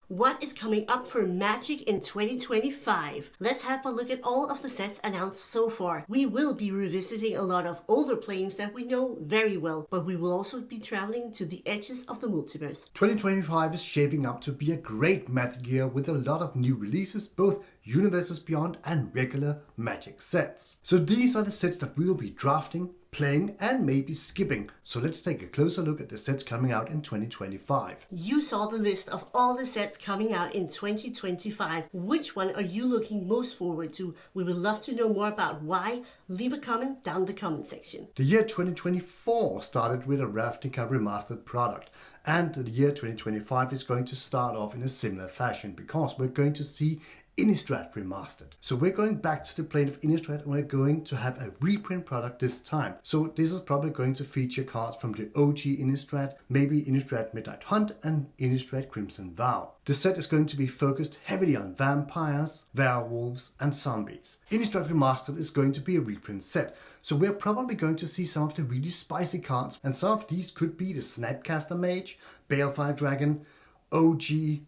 What is coming up for Magic in 2025? Let's have a look at all of the sets announced so far. We will be revisiting a lot of older planes that we know very well, but we will also be traveling to the edges of the multiverse. 2025 is shaping up to be a great Magic year with a lot of new releases, both Universes Beyond and regular Magic sets. So these are the sets that we will be drafting, playing and maybe skipping. So let's take a closer look at the sets coming out in 2025. You saw the list of all the sets coming out in 2025. Which one are you looking most forward to? We would love to know more about why. Leave a comment down the comment section. The year 2024 started with a Ravnica remastered product, and the year 2025 is going to start off in a similar fashion because we're going to see Innistrad remastered. So we're going back to the plane of Innistrad and we're going to have a reprint product this time. So this is probably going to feature cards from the OG Innistrad, maybe Innistrad Midnight Hunt and Innistrad Crimson Vow. The set is going to be focused heavily on vampires, werewolves and zombies. Innistrad Remastered is going to be a reprint set, so we're probably going to see some of the really spicy cards, and some of these could be the Snapcaster Mage, Balefire Dragon, OG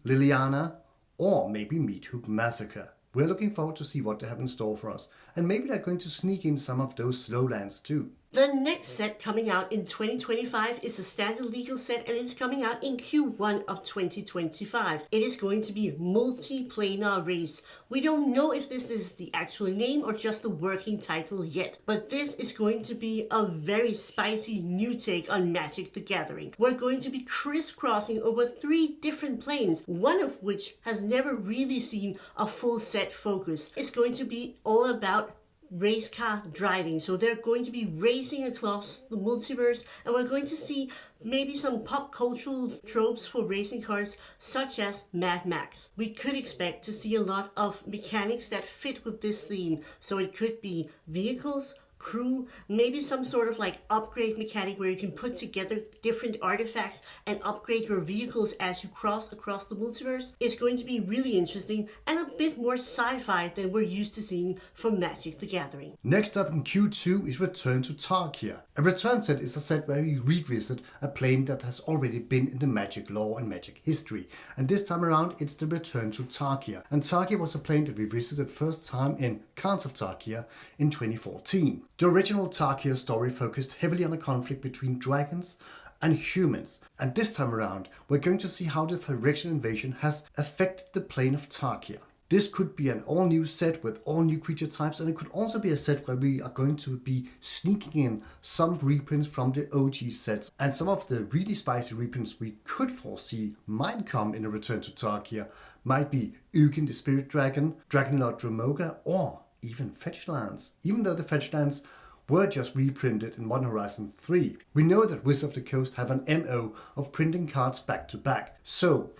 Liliana, or maybe Meathook Massacre. We're looking forward to see what they have in store for us, and maybe they're going to sneak in some of those slow lands too. The next set coming out in 2025 is a standard legal set, and it's coming out in Q1 of 2025. It is going to be Multiplanar Race. We don't know if this is the actual name or just the working title yet, but this is going to be a very spicy new take on Magic the Gathering. We're going to be crisscrossing over 3 different planes, one of which has never really seen a full set focus. It's going to be all about race car driving, so they're going to be racing across the multiverse, and we're going to see maybe some pop cultural tropes for racing cars such as Mad Max. We could expect to see a lot of mechanics that fit with this theme, so it could be vehicles, crew, maybe some sort of like upgrade mechanic where you can put together different artifacts and upgrade your vehicles as you cross across the multiverse. It's going to be really interesting and a bit more sci-fi than we're used to seeing from Magic the Gathering. Next up in Q2 is Return to Tarkir. A return set is a set where you revisit a plane that has already been in the Magic lore and Magic history, and this time around it's the Return to Tarkir. And Tarkir was a plane that we visited first time in Khans of Tarkir in 2014. The original Tarkir story focused heavily on a conflict between dragons and humans, and this time around we're going to see how the Phyrexian invasion has affected the plane of Tarkir. This could be an all-new set with all new creature types, and it could also be a set where we are going to be sneaking in some reprints from the OG sets, and some of the really spicy reprints we could foresee might come in a Return to Tarkir might be Ugin the Spirit Dragon, Dragonlord Dromoga, or even fetch lands. Even though the fetch lands were just reprinted in Modern Horizons 3, we know that Wizards of the Coast have an MO of printing cards back to back. So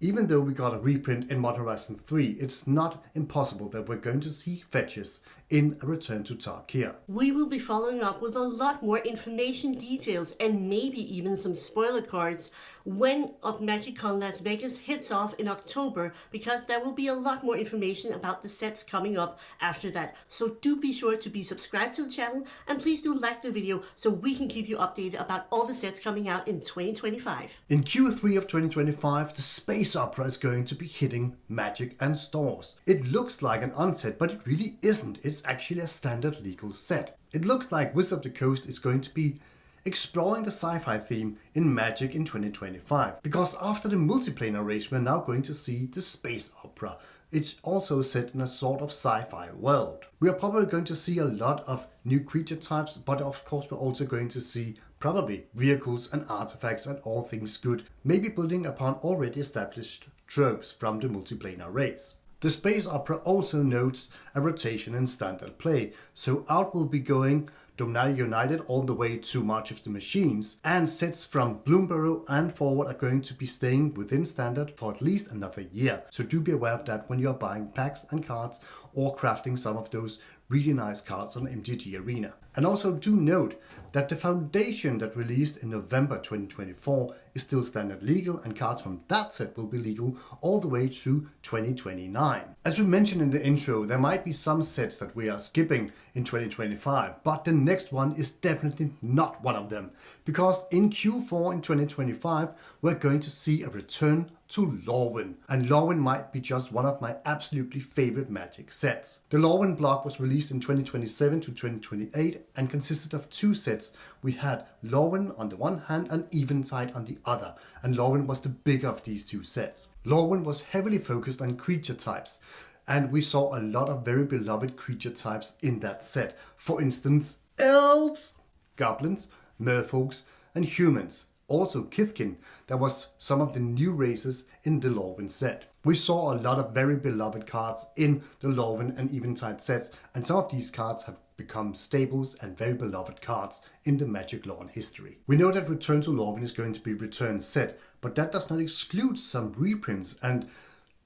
even though we got a reprint in Modern Horizons 3, it's not impossible that we're going to see fetches in a Return to Tarkir. We will be following up with a lot more information, details, and maybe even some spoiler cards when MagicCon Las Vegas hits off in October, because there will be a lot more information about the sets coming up after that. So do be sure to be subscribed to the channel, and please do like the video so we can keep you updated about all the sets coming out in 2025. In Q3 of 2025, the Space Opera is going to be hitting Magic and stores. It looks like an unset, but it really isn't. It's actually a standard legal set. It looks like Wizards of the Coast is going to be exploring the sci-fi theme in Magic in 2025, because after the Multiplanar Race we're now going to see the Space Opera. It's also set in a sort of sci-fi world. We are probably going to see a lot of new creature types, but of course we're also going to see probably vehicles and artifacts and all things good, maybe building upon already established tropes from the Multiplanar Race. The Space Opera also notes a rotation in standard play, so out will be going Dominaria United all the way to March of the Machines, and sets from Bloomborough and forward are going to be staying within standard for at least another year. So do be aware of that when you're buying packs and cards or crafting some of those really nice cards on MTG Arena. And also do note that the Foundation that released in November 2024 is still standard legal, and cards from that set will be legal all the way to 2029. As we mentioned in the intro, there might be some sets that we are skipping in 2025, but the next one is definitely not one of them, because in Q4 in 2025 we're going to see a return to Lorwyn. And Lorwyn might be just one of my absolutely favorite Magic sets. The Lorwyn block was released in 2027 to 2028 and consisted of 2 sets. We had Lorwyn on the one hand and Eventide on the other, and Lorwyn was the bigger of these 2 sets. Lorwyn was heavily focused on creature types, and we saw a lot of very beloved creature types in that set. For instance, elves, goblins, merfolks, and humans. Also Kithkin, that was some of the new races in the Lorwyn set. We saw a lot of very beloved cards in the Lorwyn and Eventide sets, and some of these cards have become staples and very beloved cards in the Magic lore and history. We know that Return to Lorwyn is going to be Return set, but that does not exclude some reprints, and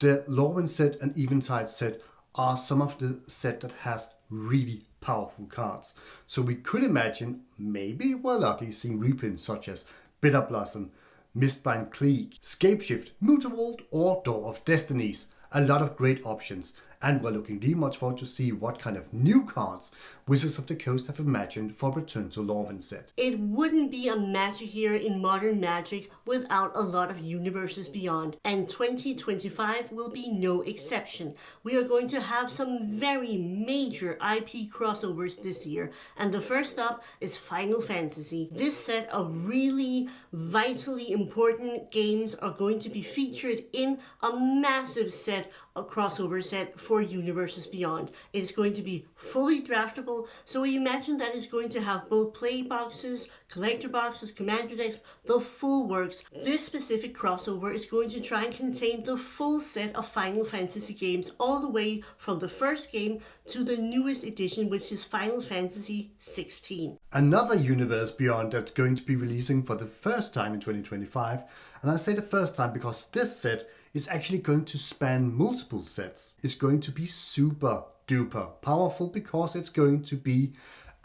the Lorwyn set and Eventide set are some of the set that has really powerful cards. So we could imagine, maybe we're lucky, seeing reprints such as Bitter Blossom, Mistbind Clique, Scapeshift, Mutavolt, or Door of Destinies. A lot of great options, and we're looking really much forward to see what kind of new cards Wizards of the Coast have imagined for Return to Lorwyn set. It wouldn't be a Magic year in modern Magic without a lot of universes beyond, and 2025 will be no exception. We are going to have some very major IP crossovers this year, and the first up is Final Fantasy. This set of really vitally important games are going to be featured in a massive set, a crossover set for Universes Beyond. It's going to be fully draftable, so we imagine that it's going to have both play boxes, collector boxes, commander decks, the full works. This specific crossover is going to try and contain the full set of Final Fantasy games, all the way from the first game to the newest edition, which is Final Fantasy 16. Another Universe Beyond that's going to be releasing for the first time in 2025, and I say the first time because this set is actually going to span multiple sets. It's going to be super duper powerful because it's going to be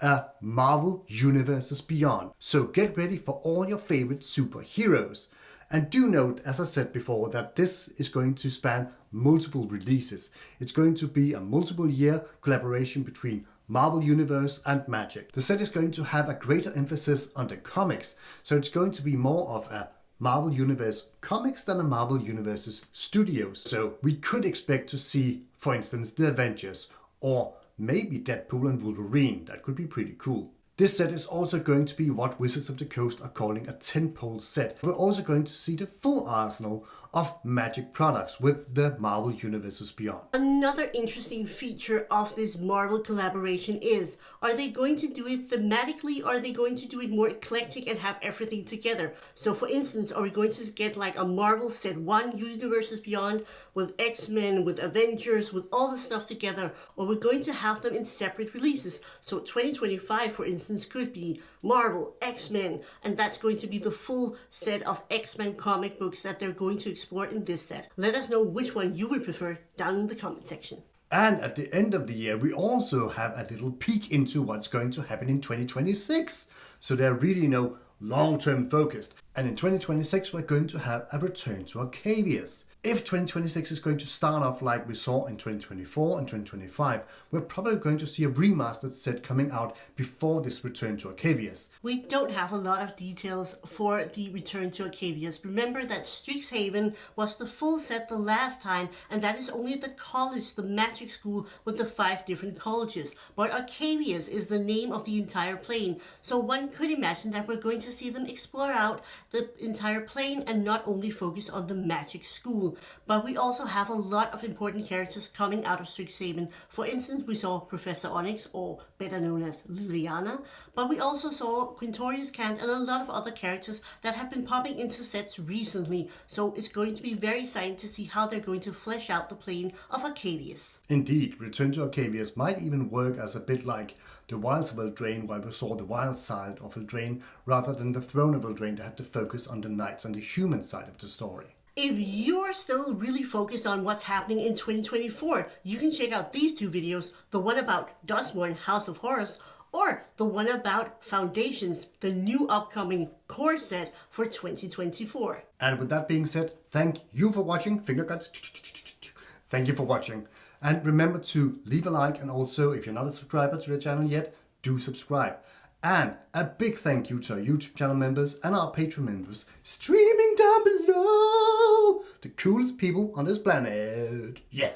a Marvel Universes Beyond. So get ready for all your favorite superheroes. And do note, as I said before, that this is going to span multiple releases. It's going to be a multiple year collaboration between Marvel Universe and Magic. The set is going to have a greater emphasis on the comics, so it's going to be more of a Marvel Universe comics than a Marvel Universe's studios. So we could expect to see, for instance, the Avengers, or maybe Deadpool and Wolverine. That could be pretty cool. This set is also going to be what Wizards of the Coast are calling a tentpole set. We're also going to see the full arsenal of Magic products with the Marvel Universes Beyond. Another interesting feature of this Marvel collaboration is, are they going to do it thematically, or are they going to do it more eclectic and have everything together? So for instance, are we going to get like a Marvel set 1 Universes Beyond with X-Men, with Avengers, with all the stuff together, or we're going to have them in separate releases? So 2025, for instance, could be Marvel, X-Men, and that's going to be the full set of X-Men comic books that they're going to explore in this set. Let us know which one you would prefer down in the comment section. And at the end of the year, we also have a little peek into what's going to happen in 2026. So they're really, long-term focused. And in 2026, we're going to have a return to Arcavius. If 2026 is going to start off like we saw in 2024 and 2025, we're probably going to see a remastered set coming out before this return to Arcavius. We don't have a lot of details for the return to Arcavius. Remember that Strixhaven was the full set the last time, and that is only the college, the magic school with the 5 different colleges. But Arcavius is the name of the entire plane, so one could imagine that we're going to see them explore out the entire plane and not only focus on the magic school. But we also have a lot of important characters coming out of Strixhaven. For instance, we saw Professor Onyx, or better known as Liliana, but we also saw Quintorius Cant and a lot of other characters that have been popping into sets recently. So it's going to be very exciting to see how they're going to flesh out the plane of Arcavius. Indeed, Return to Arcavius might even work as a bit like the Wilds of Eldraine, where we saw the wild side of Eldraine rather than the Throne of Eldraine that had to focus on the knights and the human side of the story. If you're still really focused on what's happening in 2024, you can check out these 2 videos, the one about Dustmourne House of Horus, or the one about Foundations, the new upcoming core set for 2024. And with that being said, thank you for watching. Finger guns. Thank you for watching. And remember to leave a like, and also if you're not a subscriber to the channel yet, do subscribe. And a big thank you to our YouTube channel members and our Patreon members streaming down below. The coolest people on this planet. Yeah.